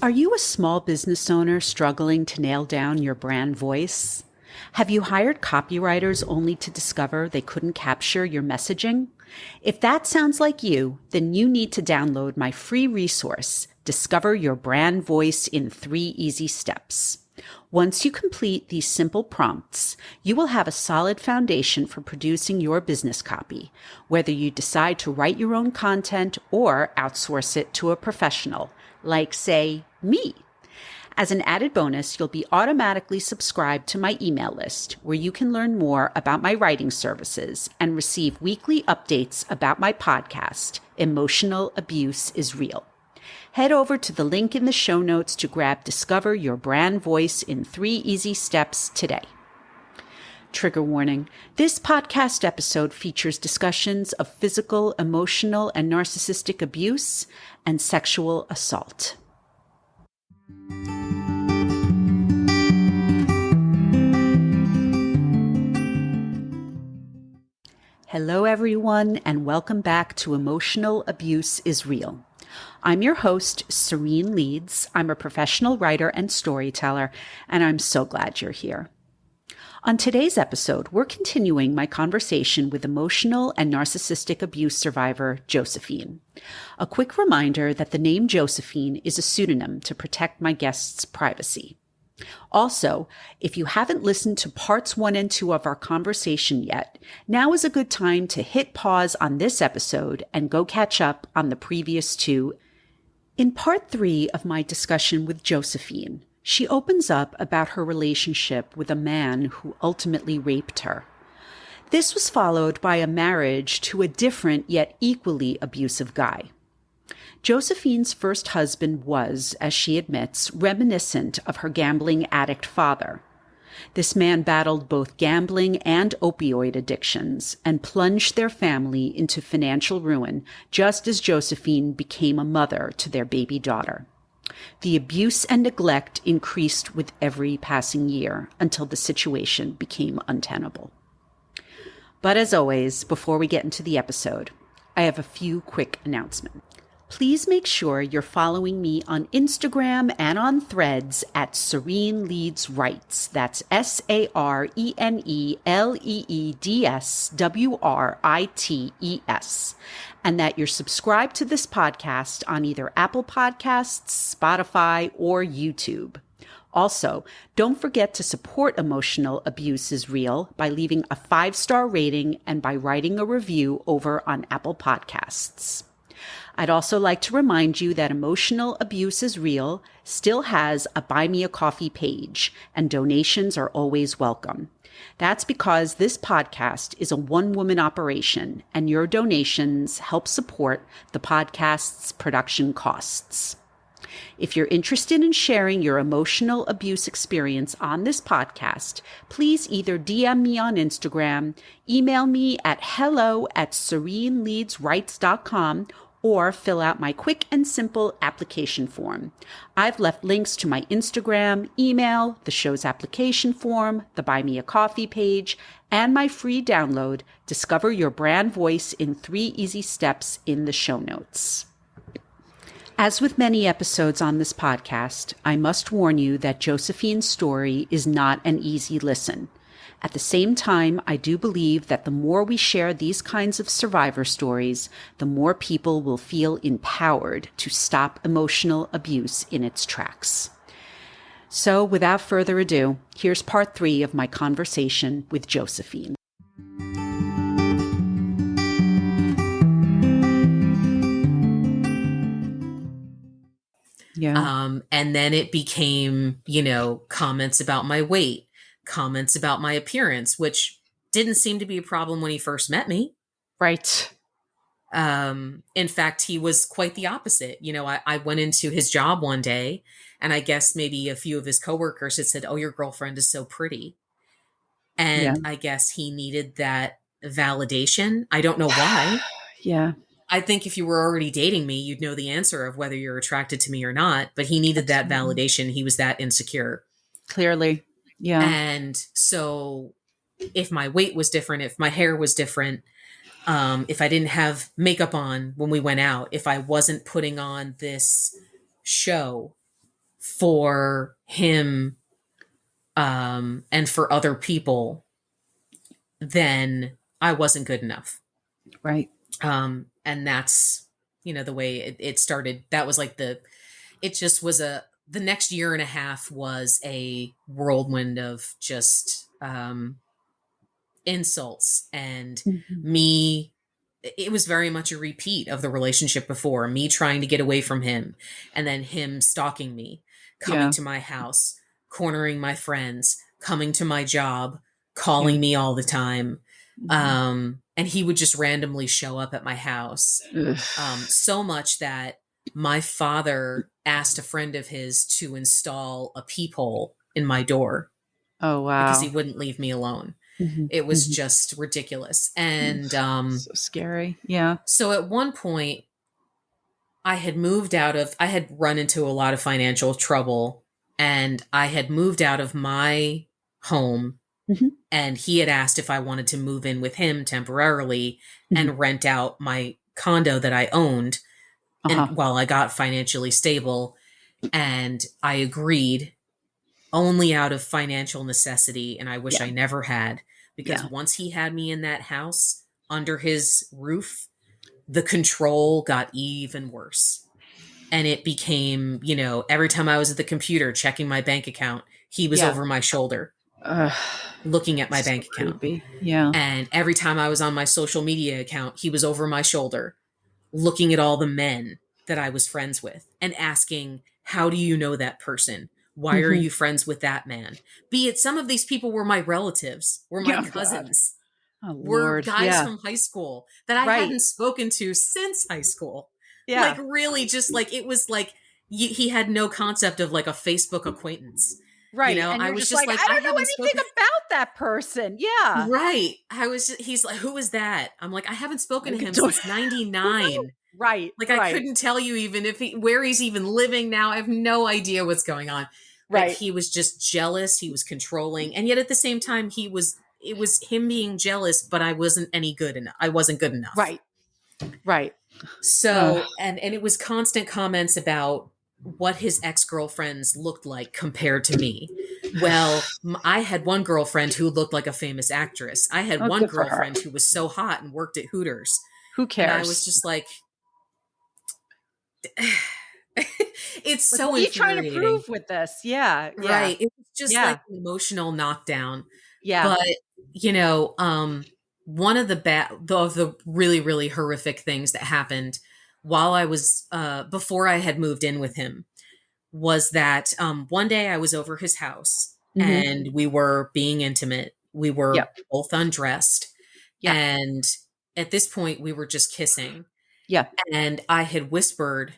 Are you a small business owner struggling to nail down your brand voice? Have you hired copywriters only to discover they couldn't capture your messaging? If that sounds like you, then you need to download my free resource, Discover Your Brand Voice in 3 Easy Steps. Once you complete these simple prompts, you will have a solid foundation for producing your business copy, whether you decide to write your own content or outsource it to a professional, like, say, me. As an added bonus, you'll be automatically subscribed to my email list, where you can learn more about my writing services and receive weekly updates about my podcast, Emotional Abuse is Real. Head over to the link in the show notes to grab Discover Your Brand Voice in 3 Easy Steps today. Trigger warning. This podcast episode features discussions of physical, emotional, and narcissistic abuse and sexual assault. Hello, everyone, and welcome back to Emotional Abuse is Real. I'm your host, Serene Leeds. I'm a professional writer and storyteller, and I'm so glad you're here. On today's episode, we're continuing my conversation with emotional and narcissistic abuse survivor, Josephine. A quick reminder that the name Josephine is a pseudonym to protect my guest's privacy. Also, if you haven't listened to parts 1 and 2 of our conversation yet, now is a good time to hit pause on this episode and go catch up on the previous 2. In part 3 of my discussion with Josephine, she opens up about her relationship with a man who ultimately raped her. This was followed by a marriage to a different yet equally abusive guy. Josephine's first husband was, as she admits, reminiscent of her gambling addict father. This man battled both gambling and opioid addictions and plunged their family into financial ruin just as Josephine became a mother to their baby daughter. The abuse and neglect increased with every passing year until the situation became untenable. But as always, before we get into the episode, I have a few quick announcements. Please make sure you're following me on Instagram and on Threads at Serene Leeds Writes. That's SareneLeedsWrites. And that you're subscribed to this podcast on either Apple Podcasts, Spotify, or YouTube. Also, don't forget to support Emotional Abuse is Real by leaving a 5-star rating and by writing a review over on Apple Podcasts. I'd also like to remind you that Emotional Abuse is Real still has a Buy Me a Coffee page, and donations are always welcome. That's because this podcast is a one-woman operation, and your donations help support the podcast's production costs. If you're interested in sharing your emotional abuse experience on this podcast, please either DM me on Instagram, email me at hello@sereneleadswrites.com, or fill out my quick and simple application form. I've left links to my Instagram, email, the show's application form, the Buy Me a Coffee page, and my free download, Discover Your Brand Voice in 3 Easy Steps, in the show notes. As with many episodes on this podcast, I must warn you that Josephine's story is not an easy listen. At the same time, I do believe that the more we share these kinds of survivor stories, the more people will feel empowered to stop emotional abuse in its tracks. So without further ado, here's part 3 of my conversation with Josephine. Yeah. And then it became, comments about my weight, comments about my appearance, which didn't seem to be a problem when he first met me. Right. In fact, he was quite the opposite. I went into his job one day, and I guess maybe a few of his coworkers had said, "Oh, your girlfriend is so pretty." And Yeah. I guess he needed that validation. I don't know why. Yeah. I think if you were already dating me, you'd know the answer of whether you're attracted to me or not, but he needed that validation. He was that insecure. Clearly. Yeah. And so if my weight was different, if my hair was different, if I didn't have makeup on when we went out, if I wasn't putting on this show, for him, and for other people, then I wasn't good enough. Right. And that's, the way it started. That was like it just was the next year and a half was a whirlwind of just, insults and Hmm. me. It was very much a repeat of the relationship before, me trying to get away from him and then him stalking me, coming Yeah. to my house, cornering my friends, coming to my job, Yeah. calling me all the time. Hmm. And he would just randomly show up at my house, Ugh. so much that my father asked a friend of his to install a peephole in my door Oh, because he wow. wouldn't leave me alone. Hmm. It was Hmm. just ridiculous. And So scary. Yeah. so at one point, I had run into a lot of financial trouble, and I had moved out of my home, Hmm. and he had asked if I wanted to move in with him temporarily Hmm. and rent out my condo that I owned, and Uh-huh. while I got financially stable. And I agreed, only out of financial necessity, and I wish Yeah. I never had, because Yeah. once he had me in that house under his roof, the control got even worse. And it became, every time I was at the computer checking my bank account, he was Yeah. over my shoulder Ugh. looking at my So bank account. creepy. Yeah. And every time I was on my social media account, he was over my shoulder looking at all the men that I was friends with and asking, "How do you know that person? Why are Hmm. you friends with that man?" Be it some of these people were my relatives, were my Yeah. God. cousins, Oh, were Lord. guys Yeah. from high school that I Right. hadn't spoken to since high school. Like, Yeah. really, just like it was like he had no concept of like a Facebook acquaintance. Right. And I you're was just just like, like, I I don't know haven't anything spoken. about that person. Yeah. Right. He's like, "Who is that?" I'm like, "I haven't spoken to Like, him since 99." right. Like, I Right. couldn't tell you even if where he's even living now. I have no idea what's going on. But Right. he was just jealous. He was controlling. And yet at the same time, it was him being jealous, but I wasn't any good enough. I wasn't good enough. Right. Right. Ugh. So, and it was constant comments about what his ex-girlfriends looked like compared to me. Well, I had one girlfriend who looked like a famous actress. I had Oh, one good for her. girlfriend who was so hot and worked at Hooters. Who And I was cares? just like, it's Like, so what are you trying to infuriating. prove with this? Yeah. Yeah. Right. It was just like Yeah. an emotional knockdown. Yeah. But, you know, one of the really, really horrific things that happened while I was, before I had moved in with him, was that, one day I was over his house Hmm. and we were being intimate. We were Yep. both undressed. Yeah. And at this point, we were just kissing. Yeah. And I had whispered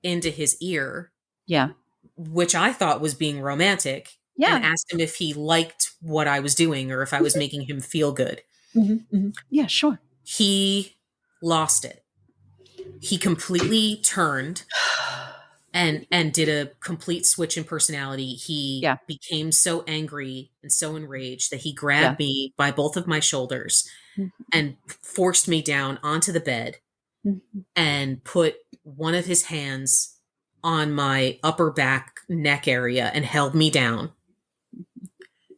into his ear, Yeah. which I thought was being romantic, and Yeah. asked him if he liked what I was doing or if I was making him feel good. Hmm. Hmm. Yeah. Sure. He lost it. He completely turned and did a complete switch in personality. He Yeah. became so angry and so enraged that he Yeah. grabbed me by both of my shoulders and forced me down onto the bed Mhm. and put one of his hands on my upper back neck area and held me down.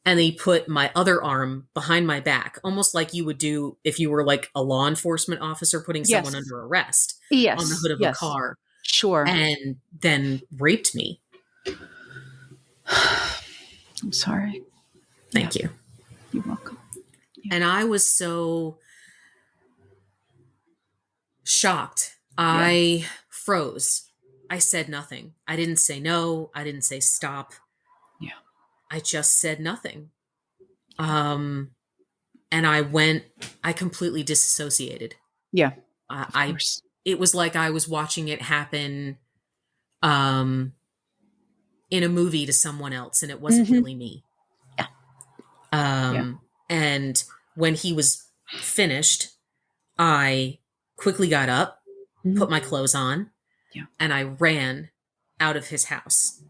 And he put my other arm behind my back, almost like you would do if you were like a law enforcement officer putting someone Yes. under arrest on the Yes. hood of a Yes. car, Sure. and then raped me. I'm sorry. Yeah. Thank you. You're welcome. Yeah. And I was so shocked. Yeah. I froze. I said nothing. I didn't say no. I didn't say stop. Yeah. I just said nothing. Yeah. And I completely disassociated. Yeah. Of I course. It was like I was watching it happen, um, in a movie to someone else, and it wasn't Hmm. really me. Yeah. Yeah. And when he was finished, I quickly got up, Hmm. put my clothes on, Yeah. and I ran out of his house.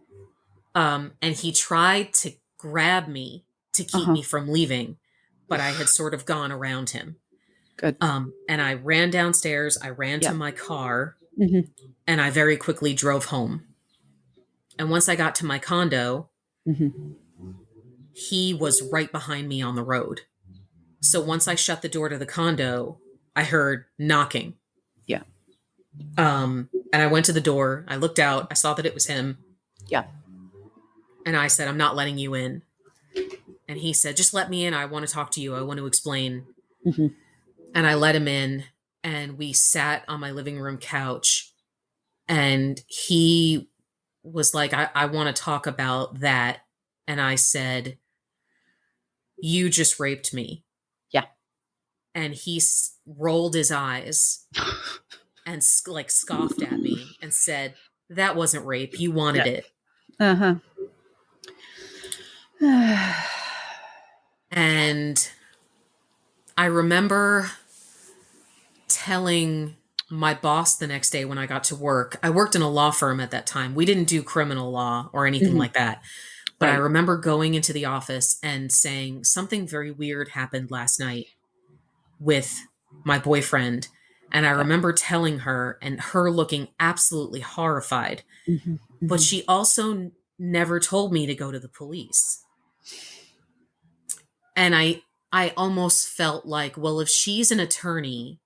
And he tried to grab me to keep Uh-huh. me from leaving, but I had sort of gone around him. Good. And I ran downstairs, I ran to Yeah. my car, Hmm. and I very quickly drove home. And once I got to my condo, Hmm. he was right behind me on the road. So once I shut the door to the condo, I heard knocking. Yeah. And I went to the door. I looked out. I saw that it was him. Yeah. And I said, I'm not letting you in. And he said, just let me in. I want to talk to you. I want to explain. Hmm. And I let him in. And we sat on my living room couch. And he was like, I want to talk about that. And I said, you just raped me. Yeah. And he rolled his eyes and like scoffed at me and said, that wasn't rape. You wanted Yeah. it. Uh-huh. And I remember telling my boss the next day when I got to work. I worked in a law firm at that time. We didn't do criminal law or anything Hmm. like that. But I Right. remember going into the office and saying, something very weird happened last night with my boyfriend. And I Yeah. remember telling her and her looking absolutely horrified. Hmm. But Hmm. she also never told me to go to the police. And I almost felt like, well, if she's an attorney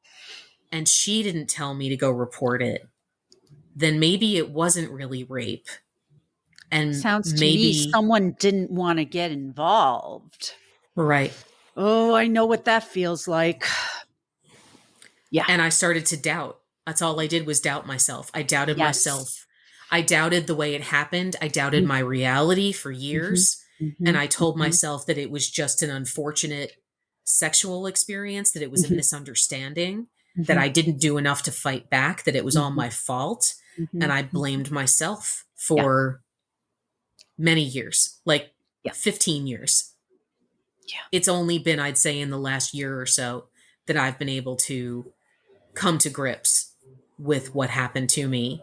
and she didn't tell me to go report it, then maybe it wasn't really rape. And Sounds to me maybe, someone didn't want to get involved. right. Oh, I know what that feels like. Yeah. And I started to doubt. That's all I did was doubt myself. I doubted Yes. myself. I doubted the way it happened. I doubted Mm-hmm. my reality for Mm-hmm. years. And I told Mm-hmm. myself that it was just an unfortunate sexual experience, that it was a Mm-hmm. misunderstanding, that Mm-hmm. I didn't do enough to fight back, that it was all Mm-hmm. my fault. Mm-hmm. And I blamed myself Yeah. for many years, like Yeah. 15 years. Yeah. It's only been, I'd say, in the last year or so that I've been able to come to grips with what happened to me.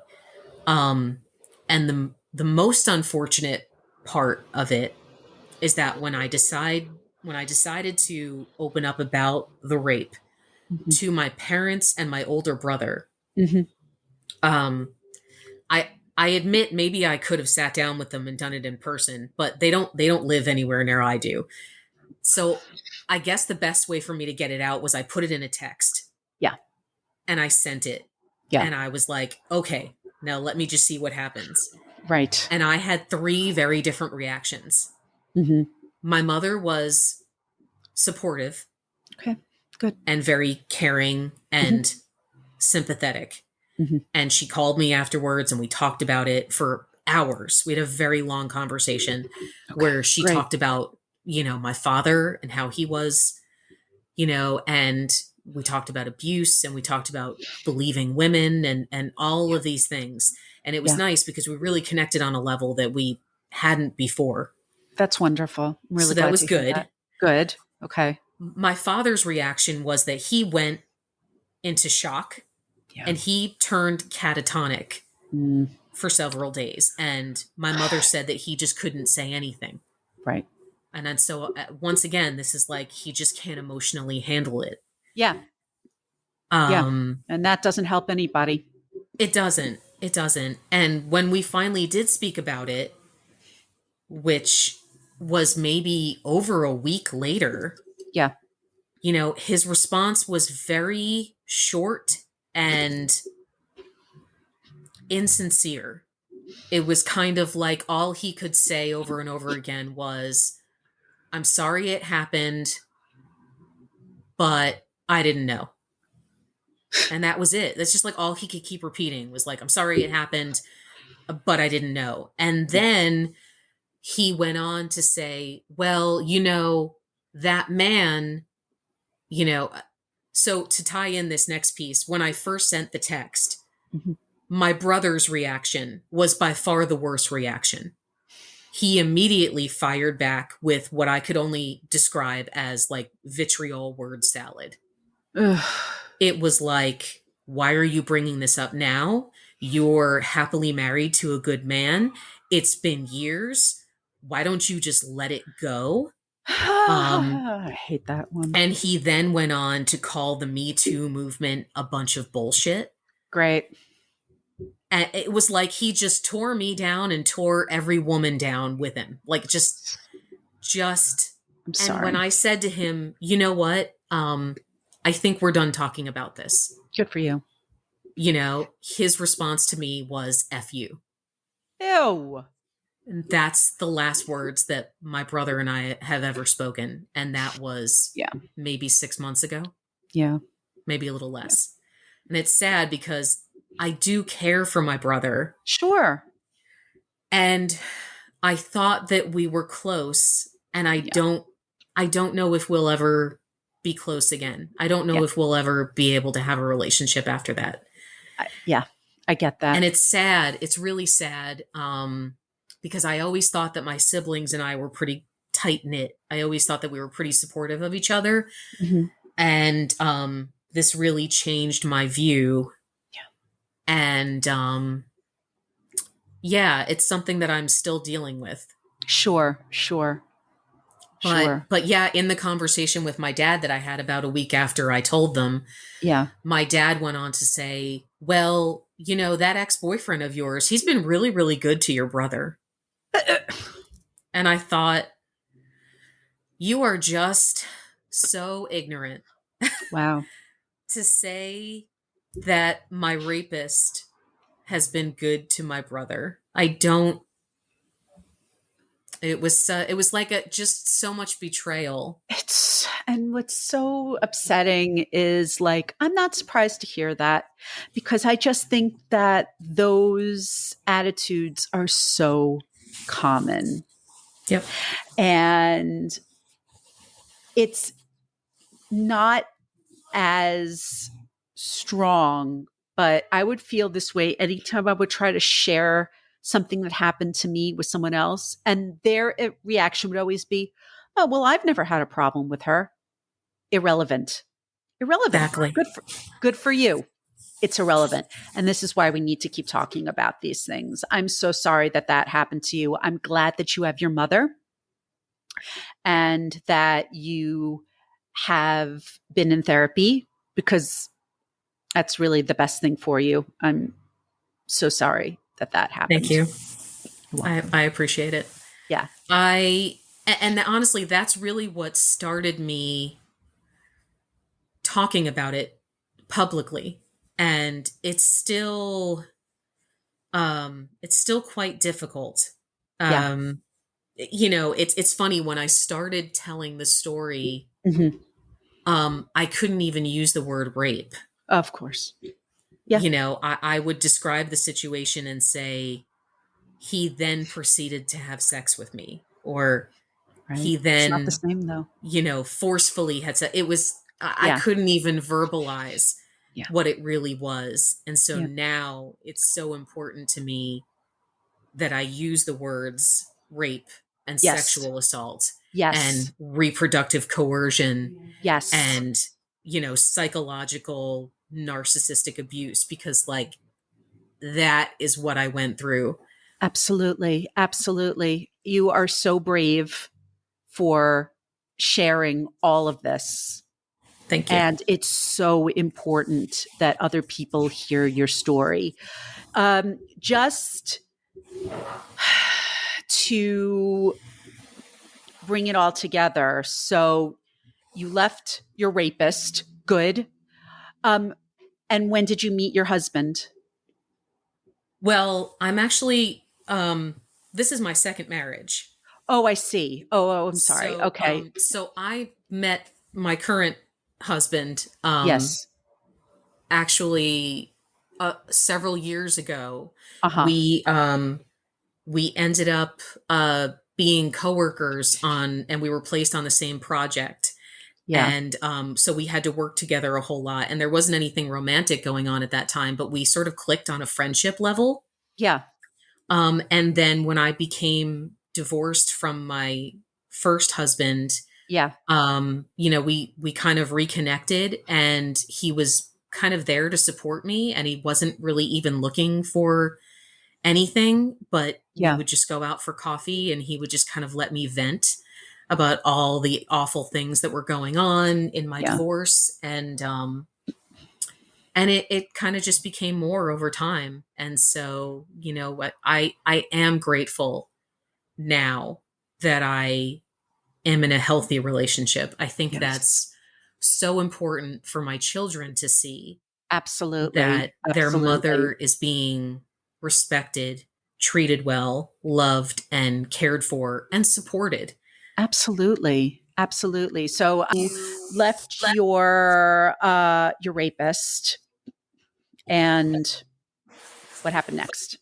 Um, and the most unfortunate part of it is that when I decided to open up about the rape Mm-hmm. to my parents and my older brother, Mm-hmm. um, I admit maybe I could have sat down with them and done it in person, but they don't live anywhere near I do. So I guess the best way for me to get it out was I put it in a text Yeah. and I sent it. Yeah. And I was like, okay, now let me just see what happens. Right. And I had three very different reactions. Mm-hmm. My mother was supportive Okay. Good. and very caring Mm-hmm. and sympathetic. Mm-hmm. And she called me afterwards and we talked about it for hours. We had a very long conversation Okay. where she Great. talked about, my father and how he was, and we talked about abuse and we talked about believing women and all Yeah. of these things. And it was Yeah. nice because we really connected on a level that we hadn't before. That's wonderful. I'm So really that glad was to hear good. that. Good. Okay. My father's reaction was that he went into shock Yeah. and he turned catatonic Mm. for several days. And my mother said that he just couldn't say anything. Right. And then so once again, this is like he just can't emotionally handle it. Yeah. Yeah. Um, And that doesn't help anybody. it doesn't. It doesn't. And when we finally did speak about it, which was maybe over a week later, Yeah. his response was very short and insincere. It was kind of like all he could say over and over again was, I'm sorry it happened, but I didn't know. And that was it. That's just like all he could keep repeating was like, I'm sorry it happened, but I didn't know. And Yeah. then he went on to say, well, that man, you know, so to tie in this next piece, when I first sent the text, Mm-hmm. my brother's reaction was by far the worst reaction. He immediately fired back with what I could only describe as like vitriol word salad. Ugh. It was like, why are you bringing this up now? You're happily married to a good man. It's been years. Why don't you just let it go? I hate that one. And he then went on to call the Me Too movement a bunch of bullshit. Great. And it was like he just tore me down and tore every woman down with him. Like just, I'm and when sorry. I said to him, you know what? I think we're done talking about this. Good for you. His response to me was F you. Ew. And that's the last words that my brother and I have ever spoken. And that was Yeah. maybe 6 months ago, Yeah. maybe a little Yeah. less. And it's sad because I do care for my brother. Sure. And I thought that we were close. And Yeah. I don't know if we'll ever be close again. I don't Yeah. know if we'll ever be able to have a relationship after that. Yeah. I get And that. it's sad. It's really sad. Because I always thought that my siblings and I were pretty tight knit. I always thought that we were pretty supportive of each other. Mhm. And this really changed my view. Yeah. And yeah, it's something that I'm still dealing with. Sure. Sure. But Sure. but yeah, in the conversation with my dad that I had about a week after I told them, Yeah. my dad went on to say, well, that ex-boyfriend of yours, he's been really, really good to your brother. And I thought, you are just so ignorant Wow. to say that my rapist has been good to my brother. I don't. It was like just so much betrayal. And what's so upsetting is like, I'm not surprised to hear that because I just think that those attitudes are so common. Yep. And it's not as strong, but I would feel this way anytime I would try to share something that happened to me with someone else. And their reaction would always be, oh, well, I've never had a problem with her. Irrelevant. Irrelevant. Exactly. Good for you. It's irrelevant. And this is why we need to keep talking about these things. I'm so sorry that that happened to you. I'm glad that you have your mother and that you have been in therapy because that's really the best thing for you. I'm so sorry that that Thank happened. you. You're I, welcome. I appreciate it. Yeah. And honestly, that's really what started me talking about it publicly. And it's still quite difficult. Yeah. It's funny when I started telling the story, Hmm. I couldn't even use the word rape. Of course. Yeah. I would describe the situation and say, he then proceeded to have sex with me, or Right. he It's not the then, same though. forcefully had sex. It was, I Yeah. couldn't even verbalize Yeah. what it really was. And so Yeah. now it's so important to me that I use the words rape and Yes. sexual assault Yes. and reproductive coercion Yes. and, psychological narcissistic abuse, because like that is what I went through. Absolutely. Absolutely. You are so brave for sharing all of this. Thank you. And it's so important that other people hear your story. Just to bring it all together. So you left your rapist. Good. Um, and when did you meet your husband? Well, I'm actually this is my second marriage. Oh, I see. Oh, I'm sorry. So Okay. so I met my current husband Yes. actually several years ago. Uh huh. We ended up being coworkers and we were placed on the same project. Yeah. And so we had to work together a whole lot. And there wasn't anything romantic going on at that time, but we sort of clicked on a friendship level. Yeah. And then when I became divorced from my first husband, Yeah. we kind of reconnected, and he was kind of there to support me, and he wasn't really even looking for anything, but we Yeah. would just go out for coffee and he would just kind of let me vent about all the awful things that were going on in my Yeah. divorce. And And it kind of just became more over time. And so, you know what, I am grateful now that I am in a healthy relationship. I think Yes. that's so important for my children to see, that Absolutely. their Absolutely. mother is being respected, treated well, loved, and cared for and supported. Absolutely. Absolutely. So you left your rapist, and what happened next?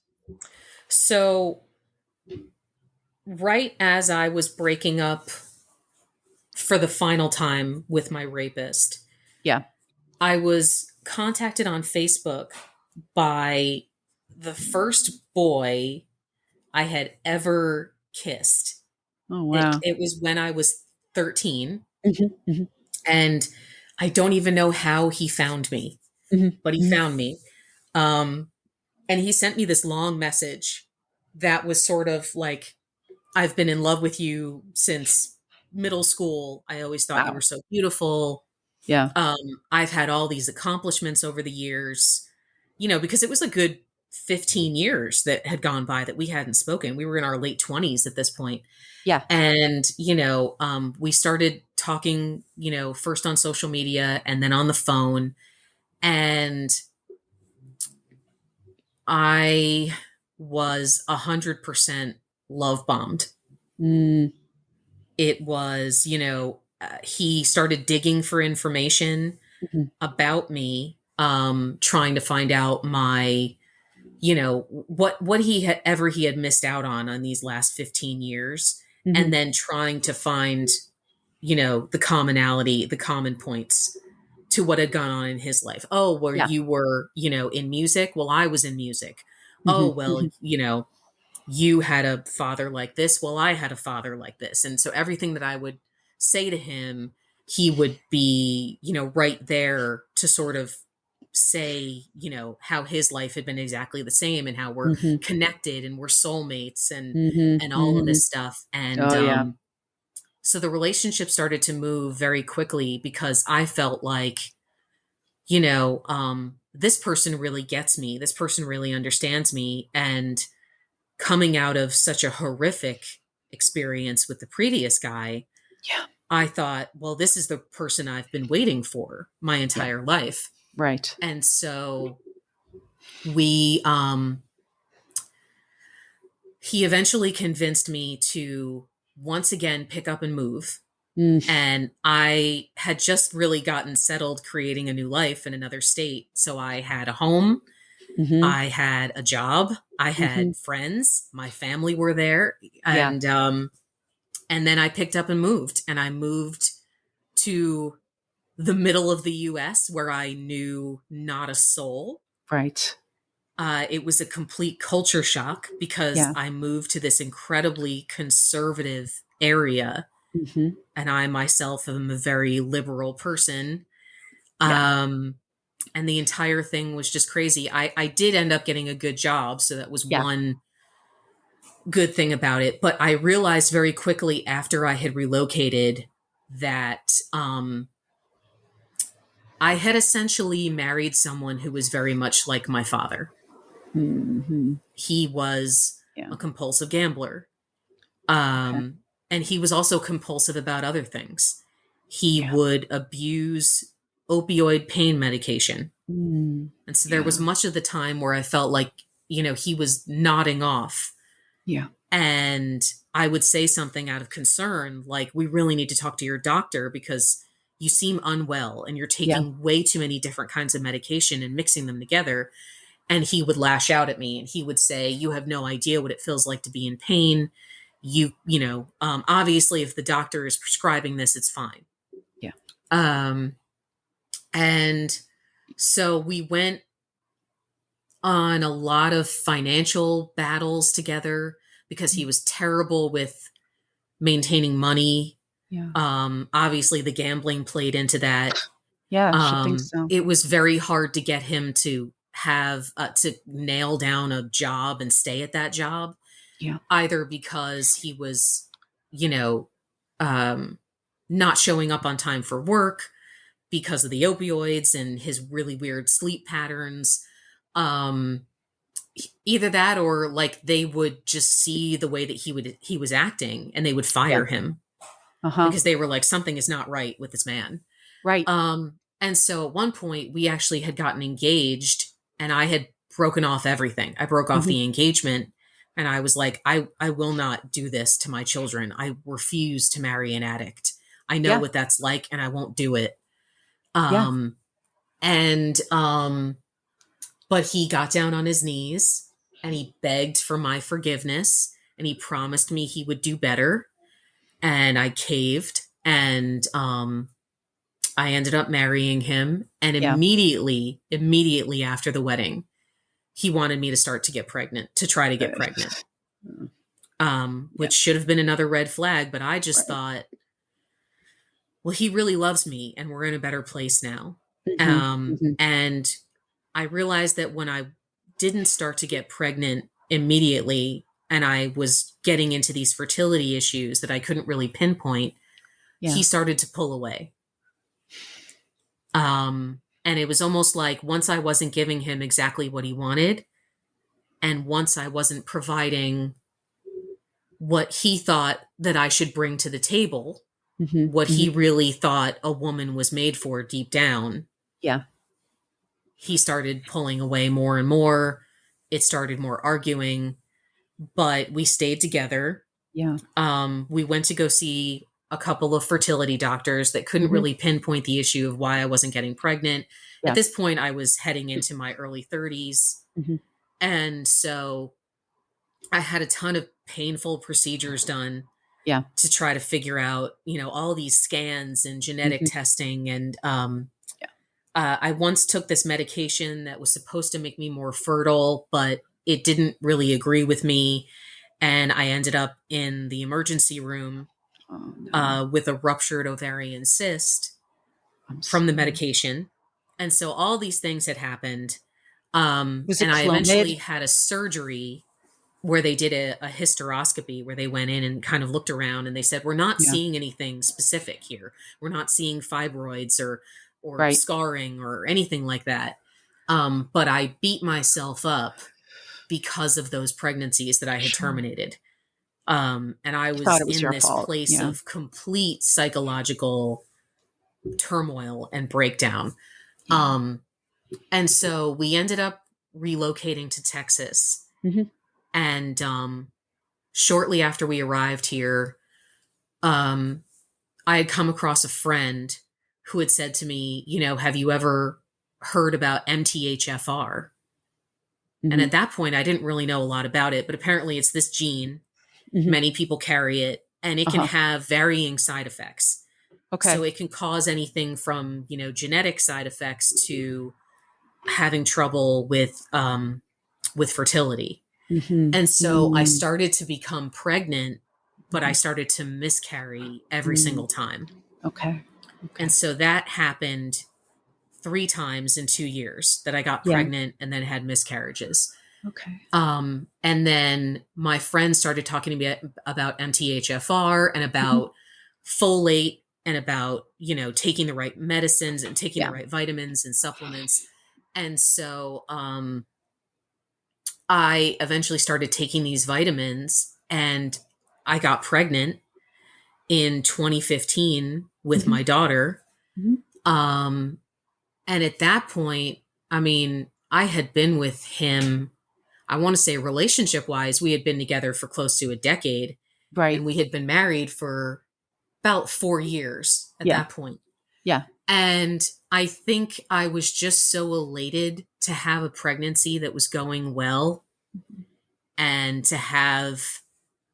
So, right as I was breaking up for the final time with my rapist, Yeah. I was contacted on Facebook by the first boy I had ever kissed. Oh It, wow. it was when I was 13, Mhm, mhm, and I don't even know how he found me, mhm, but he mhm. found me. Um, and he sent me this long message that was sort of like, I've been in love with you since middle school. I always thought you were Wow. so beautiful. Yeah. Um, I've had all these accomplishments over the years, because it was a good 15 years that had gone by that we hadn't spoken. We were in our late 20s at this point. Yeah. And, we started talking, first on social media and then on the phone. And I was 100% love bombed. Mm, It was, he started digging for information mhm, about me, trying to find out my, what he had missed out on these last 15 years, and mhm. then trying to find, the commonality, the common points to what had gone on in his life. Oh, where Yeah. you were, in music. Well, I was in music. Oh, Mhm, well, mhm. you had a father like this. Well, I had a father like this. And so everything that I would say to him, he would be, right there to sort of say, how his life had been exactly the same, and how we're Mhm, connected and we're soulmates, mhm, and all of mhm. this stuff. And Oh yeah. so the relationship started to move very quickly, because I felt like, this person really gets me. This person really understands me. And coming out of such a horrific experience with the previous guy, Yeah. I thought, well, this is the person I've been waiting for my Yeah. entire life. Right. And so we he eventually convinced me to once again pick up and move. Mm, And I had just really gotten settled creating a new life in another state. So I had a home, mhm, I had a job, I mhm. had friends, my family were there. Yeah. And then I picked up and moved, and I moved to the middle of the US, where I knew not a soul. Right. It was a complete culture shock, because Yeah. I moved to this incredibly conservative area, Mhm. and I myself am a very liberal person. Yeah. Um, and the entire thing was just crazy. I did end up getting a good job, so that was Yeah. one good thing about it. But I realized very quickly after I had relocated that I had essentially married someone who was very much like my father. Mhm. He was Yeah. a compulsive gambler. Okay. And he was also compulsive about other things. He Yeah. would abuse opioid pain medication. Mm. And so there was Yeah. much of the time where I felt like, he was nodding off. Yeah. And I would say something out of concern, like, we really need to talk to your doctor, because you seem unwell and you're Yeah. taking way too many different kinds of medication and mixing them together. And he would lash out at me, and he would say, you have no idea what it feels like to be in pain. Obviously, if the doctor is prescribing this, it's fine. Yeah. Um, and so we went on a lot of financial battles together, because he Mm. was terrible with maintaining money. Yeah. Obviously, the gambling played into that. Yeah. Should think so. It was very hard to get him to have to nail down a job and stay at that job, Yeah. either because he was, you know, um, not showing up on time for work, because of the opioids and his really weird sleep patterns. Um, Either that or like they would just see the way that he was acting and they would Yeah. fire him Uh-huh. because they were like, something is not right with this man. Right. And so at one point we actually had gotten engaged and I had broken off everything. I broke off Hmm. the engagement and I was like, I will not do this to my children. I refuse to marry an addict. I know Yeah. what that's like and I won't do it. Yeah. Um, and but he got down on his knees and he begged for my forgiveness and he promised me he would do better. And I caved and I ended up marrying him. And Yeah. immediately after the wedding, he wanted me to start to get pregnant, to try to get pregnant, Yeah. which should have been another red flag. But I just Right. thought, well, he really loves me and we're in a better place now. Hmm. Hmm. And I realized that when I didn't start to get pregnant immediately and I was getting into these fertility issues that I couldn't really pinpoint, Yeah. he started to pull away. And it was almost like once I wasn't giving him exactly what he wanted, and once I wasn't providing what he thought that I should bring to the table, Hmm. what Hmm. he really thought a woman was made for deep down, Yeah. he started pulling away more and more. It started more arguing, but we stayed together. Yeah. We went to go see a couple of fertility doctors that couldn't Hmm. really pinpoint the issue of why I wasn't getting pregnant. At Yeah. this point, I was heading into my early 30s. Hmm. And so I had a ton of painful procedures done Yeah. to try to figure out, all these scans and genetic Hmm. testing. And Yeah. I once took this medication that was supposed to make me more fertile, but it didn't really agree with me. And I ended up in the emergency room Oh no. with a ruptured ovarian cyst I'm from the sorry. medication. And so all these things had happened. Was And it I eventually Clomid? had a surgery where they did a hysteroscopy where they went in and kind of looked around and they said, we're not Yeah. seeing anything specific here. We're not seeing fibroids or Right. scarring or anything like that. But I beat myself up because of those pregnancies that I had Sure. terminated. And I You thought was it was in your this fault. place Yeah. of complete psychological turmoil and breakdown. Yeah. Um, and so we ended up relocating to Texas. Hmm. And shortly after we arrived here, um, I had come across a friend who had said to me, have you ever heard about MTHFR? And Hmm. at that point, I didn't really know a lot about it, but apparently it's this gene. Hmm. Many people carry it, and it can Uh-huh. have varying side effects. So Okay. it can cause anything from, genetic side effects to having trouble with fertility. Hmm. And so I Mm. started to become pregnant, but I started to miscarry every Mm. single time. Okay. And Okay. so that happened 3 times in 2 years that I got Yeah. pregnant and then had miscarriages. Okay. And then my friend started talking to me about MTHFR and Hmm. about folate and about, taking the right medicines and taking the Yeah. right vitamins and supplements. And so I eventually started taking these vitamins and I got pregnant in 2015 with Hmm. my daughter. Hmm. Um, and at that point, I mean, I had been with him, I want to say relationship wise, we had been together for close to a decade and Right. we had been married for about 4 years at Yeah. that point. Yeah. And I think I was just so elated to have a pregnancy that was going well and to have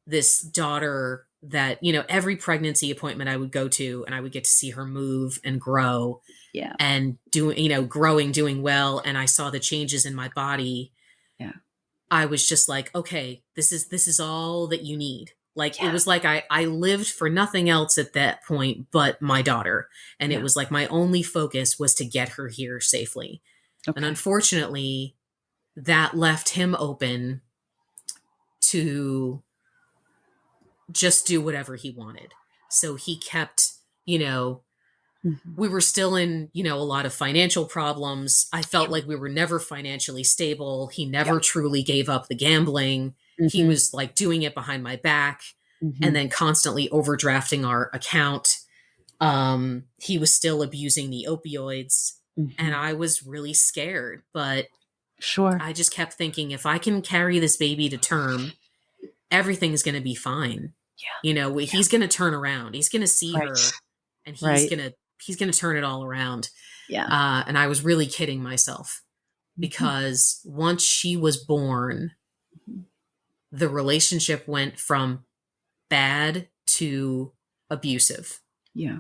this daughter that, every pregnancy appointment I would go to and I would get to see her move and grow Yeah. and doing, growing, doing well. And I saw the changes in my body. Yeah. I was just like, okay, this is all that you need. Like it Yeah. was like I lived for nothing else at that point but my daughter. And it Yeah. was like my only focus was to get her here safely. And Okay. unfortunately, that left him open to just do whatever he wanted. So he kept, you know, Mhm. We were still in, a lot of financial problems. I felt Sure. like we were never financially stable. He Yeah. never truly gave up the gambling. He Mhm. was like doing it behind my back and Mhm. then constantly overdrafting our account. He was still abusing the opioids, and Mhm. I was really scared. But Sure. I just kept thinking, if I can carry this baby to term, everything's going to be fine. Yeah. He's going to turn around. He's going to see Right. her, and Right. he's going to turn it all around. Yeah. And I was really kidding myself Mhm. because once she was born, Mhm. the relationship went from bad to abusive. Yeah.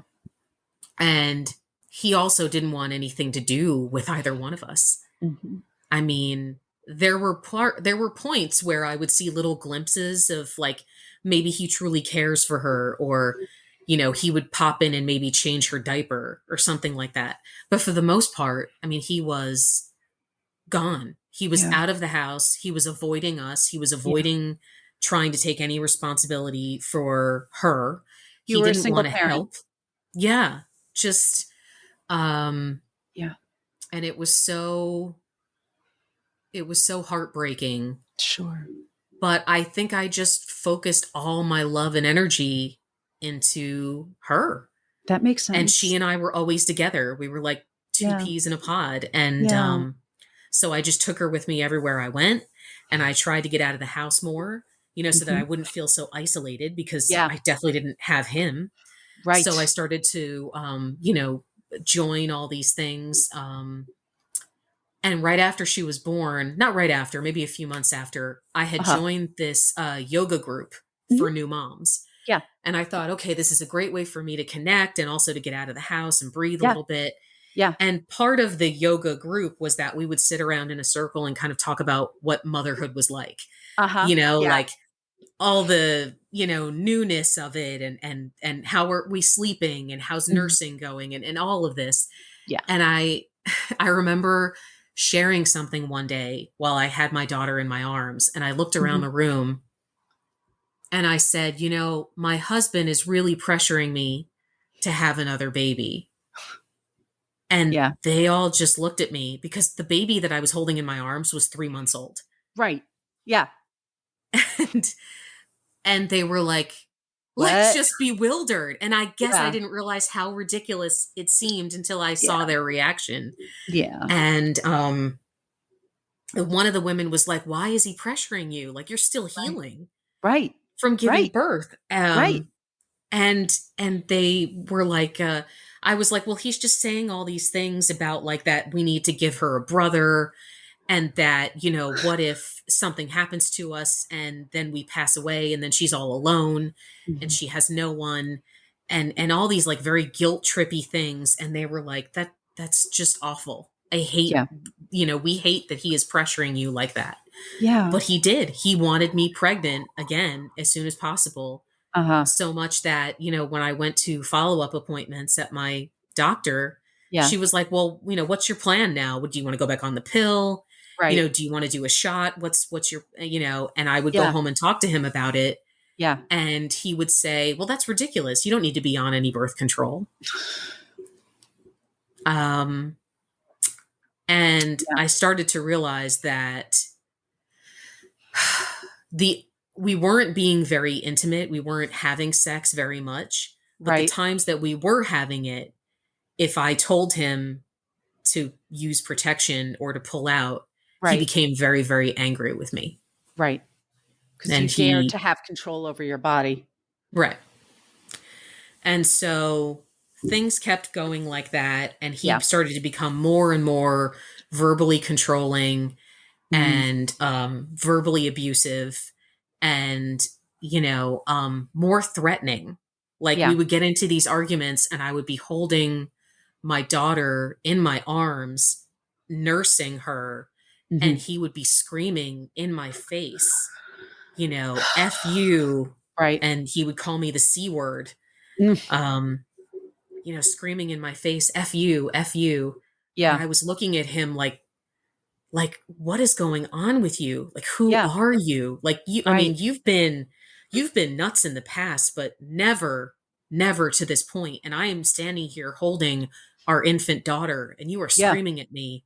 And he also didn't want anything to do with either one of us. Mhm. I mean, there were points where I would see little glimpses of like maybe he truly cares for her, or he would pop in and maybe change her diaper or something like that. But for the most part, I mean, he was gone. He was Yeah. out of the house. He was avoiding us. He was Yeah. avoiding trying to take any responsibility for her. You He were a didn't single want to parent. help. Yeah, just um Yeah. and it was so heartbreaking. Sure. But I think I just focused all my love and energy into her. That makes And she sense. and I were always together. We were like two Yeah. peas in a pod. And Yeah. so I just took her with me everywhere I went. And I tried to get out of the house more, so that I Mhm. wouldn't feel so isolated because Yeah. I definitely didn't have him. So I Right. started to, join all these things. And right after she was born, not right after, maybe a few months after, I had Uh-huh. joined this yoga group for Mhm. new moms. Yeah. And I thought, okay, this is a great way for me to connect and also to get out of the house and breathe a Yeah. little bit. Yeah. And part of the yoga group was that we would sit around in a circle and kind of talk about what motherhood was like, Uh-huh. Yeah. like all the, newness of it, and how are we sleeping and how's Mhm. nursing going, and all of this. Yeah. And I remember sharing something one day while I had my daughter in my arms, and I looked around Mhm. the room and I said, my husband is really pressuring me to have another baby. And Yeah. they all just looked at me because the baby that I was holding in my arms was 3 months old. Right. Yeah. And they were like What? just bewildered. And I guess I Yeah. didn't realize how ridiculous it seemed until I Yeah. saw their reaction. Yeah. And one of the women was like, "Why is he pressuring you? Like, you're still Right. healing Right. from giving Right. birth." Right. And they were like, I was like, "Well, he's just saying all these things about like that we need to give her a brother, and that, what if something happens to us and then we pass away and then she's all alone and Mhm. she has no one," and all these like very guilt trippy things. And they were like, that's just awful. I hate, Yeah. we hate that he is pressuring you like that. Yeah. But he did. He wanted me pregnant again as soon as possible. Uh-huh. So much that, when I went to follow-up appointments at my doctor, Yeah. she was like, "Well, what's your plan now? Do you want to go back on the pill? Right. Do you want to do a shot? What's your, and I would go Yeah. home and talk to him about it. Yeah. And he would say, "Well, that's ridiculous. You don't need to be on any birth control." Um, and Yeah. I started to realize that the we weren't being very intimate. We weren't having sex very much. But the Right. times that we were having it, if I told him to use protection or to pull out, he Right. became very, very angry with me. Right. Because you And dared he, to have control over your body. right. And so things kept going like that. And he Yeah. started to become more and more verbally controlling Mm. and verbally abusive and, more threatening. Like we Yeah. would get into these arguments and I would be holding my daughter in my arms, nursing her, and Mhm. he would be screaming in my face, F you. Right. And he would call me the C word, Mm. um, screaming in my face, F you, F you. And Yeah. I was looking at him like, what is going on with you? Like, who Yeah. are you? Like, I Right. mean, you've been nuts in the past, but never never to this point. And I am standing here holding our infant daughter, and you are Yeah. screaming at me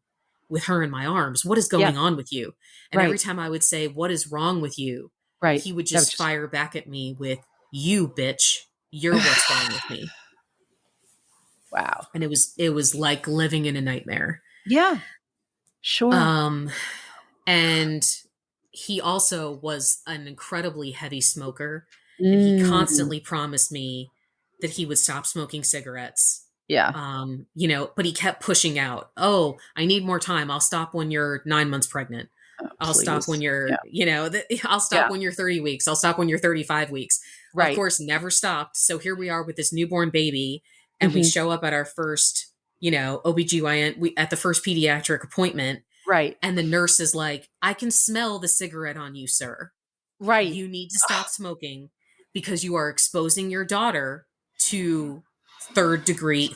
with her in my arms. What is Yeah. going on with you? And every Right. time I would say, what is wrong with you? Right. He would That was just just fire back at me with, you bitch, you're what's wrong with me. wow. And it was like living in a nightmare. Yeah. Sure. Um, and he also was an incredibly heavy smoker, and he Mm. constantly promised me that he would stop smoking cigarettes. Yeah. But he kept pushing out, oh, I need more time. I'll stop when you're 9 months pregnant. Oh, I'll stop when please. you're, Yeah. I'll stop Yeah. when you're 30 weeks. I'll stop when you're 35 weeks. Of Right. course, never stopped. So here we are with this newborn baby, and we Hmm. show up at our first, OBGYN, at the first pediatric appointment, Right. and the nurse is like, I can smell the cigarette on you, sir. Right. You need to stop smoking because you are exposing your daughter to third degree,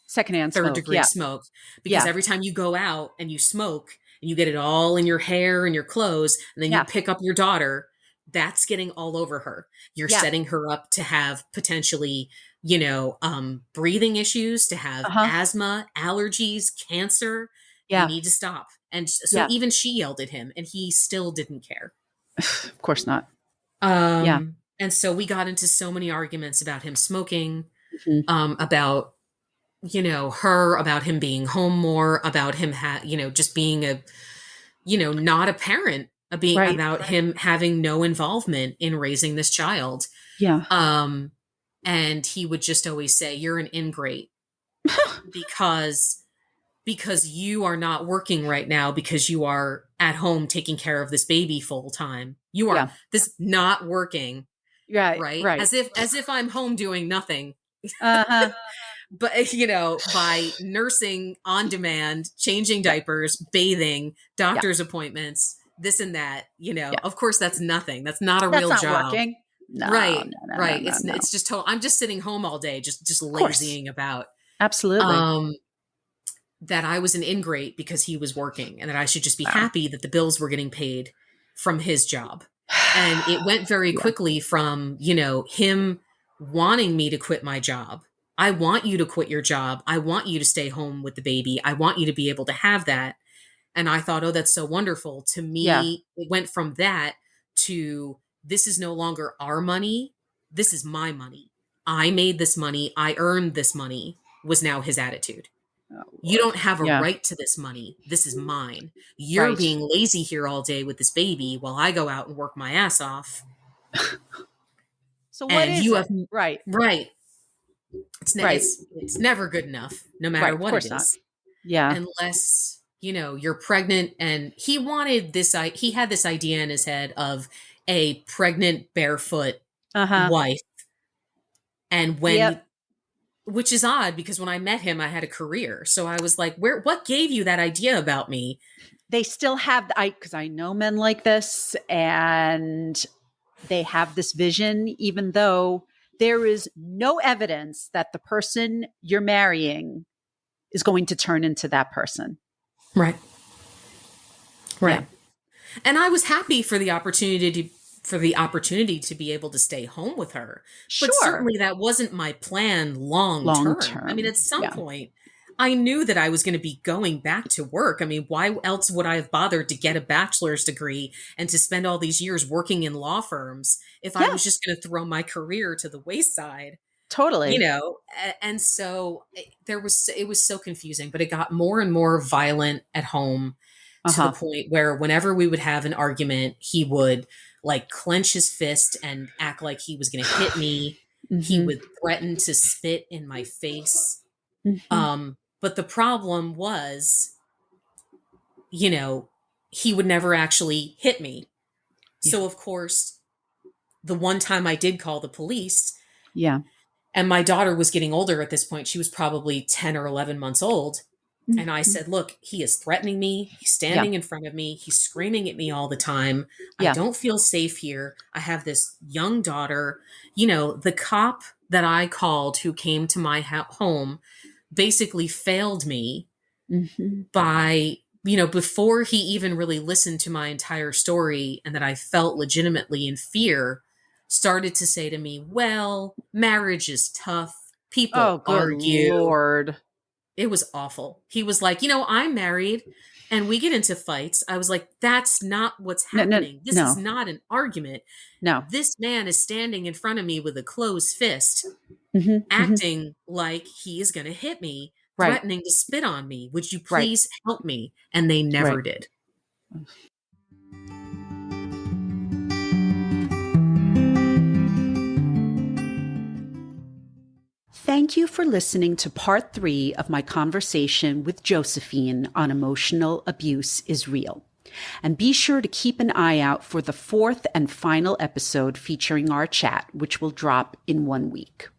Secondhand third smoke. degree Yeah. smoke. Because Yeah. every time you go out and you smoke and you get it all in your hair and your clothes, and then you Yeah. pick up your daughter, that's getting all over her. You're Yeah. setting her up to have potentially, breathing issues, to have Uh-huh. asthma, allergies, cancer. You Yeah. need to stop. And so Yeah. even she yelled at him, and he still didn't care. Of course not. Yeah. And so we got into so many arguments about him smoking, Hmm. about, her, about him being home more, about him, just being not a parent, being Right. about him having no involvement in raising this child. Yeah. Um, and he would just always say, you're an ingrate because you are not working right now, because you are at home taking care of this baby full time. You are Yeah. this not working, Right. right? Right. As if I'm home doing nothing. Uh-huh. But by nursing on demand, changing Yeah. diapers, bathing, Yeah. doctor's appointments, this and that, Yeah. of course that's nothing. That's not a That's real not job. working. No, Right. no, no, no, Right. no, no. It's just total, I'm just sitting home all day, just Of course. lazying about. Absolutely. Um that I was an ingrate because he was working, and that I should just be Wow. happy that the bills were getting paid from his job. And it went very Yeah. quickly from, him wanting me to quit my job. I want you to quit your job. I want you to stay home with the baby. I want you to be able to have that. And I thought, oh, that's so wonderful. To Yeah. me, it went from that to, this is no longer our money. This is my money. I made this money. I earned this money, was now his attitude. Oh, You Lord. don't have a Yeah. right to this money. This is mine. You're Right. being lazy here all day with this baby while I go out and work my ass off. So what And is you it? have, Right. right. Right. It's never good enough, no matter Right. Of what it course not. is, Yeah. unless, you're pregnant. And he wanted this, he had this idea in his head of a pregnant barefoot Uh-huh. wife. And Yep. which is odd, because when I met him, I had a career. So I was like, what gave you that idea about me? They still have because I know men like this, and they have this vision, even though there is no evidence that the person you're marrying is going to turn into that person. Right. Yeah. Right. And I was happy for the opportunity to be able to stay home with her. But Sure. certainly that wasn't my plan long Long term. I mean, term. at some Yeah. point, I knew that I was going to be going back to work. I mean, why else would I have bothered to get a bachelor's degree and to spend all these years working in law firms if I Yeah. was just going to throw my career to the wayside? Totally. And so it was so confusing, but it got more and more violent at home, to the Uh-huh. point where whenever we would have an argument, he would like clench his fist and act like he was going to hit me. He Mm-hmm. would threaten to spit in my face. Mm-hmm. But the problem was, you know, he would never actually hit me. Yeah. So of course, the one time I did call the police, Yeah. and my daughter was getting older at this point, she was probably 10 or 11 months old. And I Mm-hmm. said, look, he is threatening me. He's Yeah. standing in front of me. He's screaming at me all the time. I Yeah. don't feel safe here. I have this young daughter. The cop that I called, who came to my home, basically failed me Mm-hmm. by, before he even really listened to my entire story, and that I felt legitimately in fear started to say to me, well, marriage is tough. Oh, People good argue. Lord. It was awful. He was like, I'm married and we get into fights. I was like, that's not what's No, no, happening. This is no, not an argument. no. This man is standing in front of me with a closed fist, Hmm. Hmm. acting like he is going to hit me, Right, threatening to spit on me. Would you right, please help me? And they right. never did. Thank you for listening to part 3 of my conversation with Josephine on emotional abuse is real. And be sure to keep an eye out for the 4th and final episode featuring our chat, which will drop in 1 week.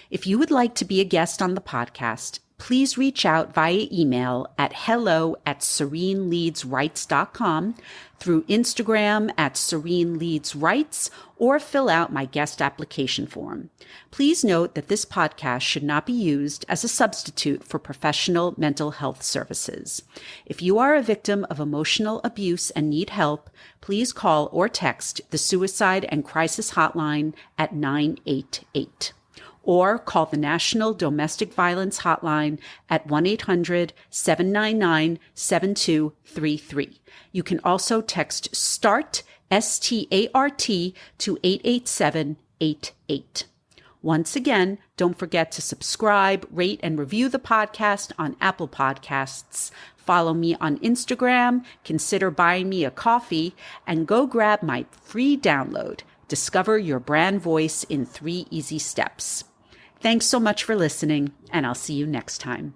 If you would like to be a guest on the podcast, please reach out via email at hello@sereneleadsrights.com, through Instagram at sereneleadsrights, or fill out my guest application form. Please note that this podcast should not be used as a substitute for professional mental health services. If you are a victim of emotional abuse and need help, please call or text the Suicide and Crisis Hotline at 988. Or call the National Domestic Violence Hotline at 1-800-799-7233. You can also text START, START, to 88788. Once again, don't forget to subscribe, rate, and review the podcast on Apple Podcasts. Follow me on Instagram, consider buying me a coffee, and go grab my free download, Discover Your Brand Voice in 3 Easy Steps. Thanks so much for listening, and I'll see you next time.